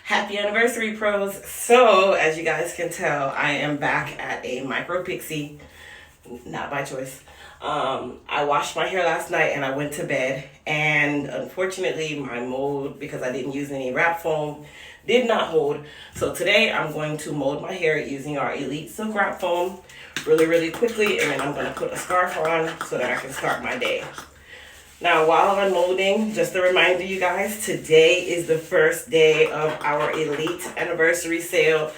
Happy anniversary, pros. So, as you guys can tell, I am back at a micro pixie, not by choice. I washed my hair last night and I went to bed, and unfortunately my mold, because I didn't use any wrap foam, did not hold. So today I'm going to mold my hair using our Elite Silk Wrap Foam really quickly, and then I'm going to put a scarf on so that I can start my day. Now, while I'm molding, just a reminder, you guys, today is the first day of our Elite anniversary sale.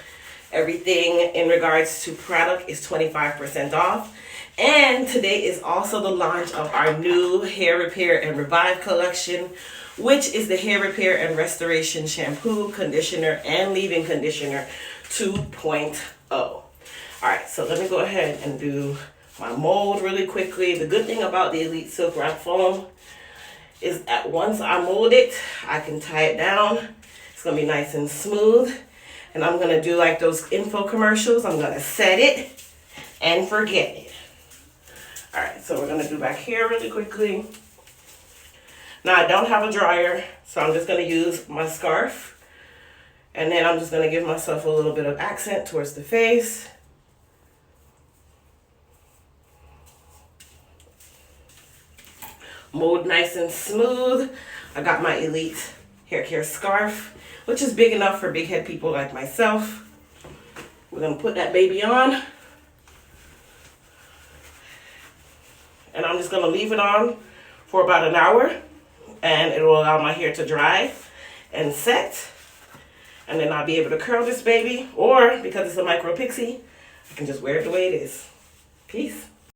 Everything in regards to product is 25% off. And today is also the launch of our new Hair Repair and Revive collection, which is the Hair Repair and Restoration Shampoo, Conditioner, and Leave-In Conditioner 2.0. All right, so let me go ahead and do my mold really quickly. The good thing about the Elite Silk Wrap Foam is that once I mold it, I can tie it down. It's gonna be nice and smooth. And I'm gonna do like those info commercials. I'm gonna set it and forget it. All right, so we're gonna do back here really quickly. Now I don't have a dryer, so I'm just gonna use my scarf. And then I'm just gonna give myself a little bit of accent towards the face. Mold nice and smooth. I got my Elite hair care scarf, which is big enough for big head people like myself. We're gonna put that baby on. And I'm just gonna leave it on for about an hour, and it will allow my hair to dry and set. And then I'll be able to curl this baby, or because it's a micro pixie, I can just wear it the way it is. Peace.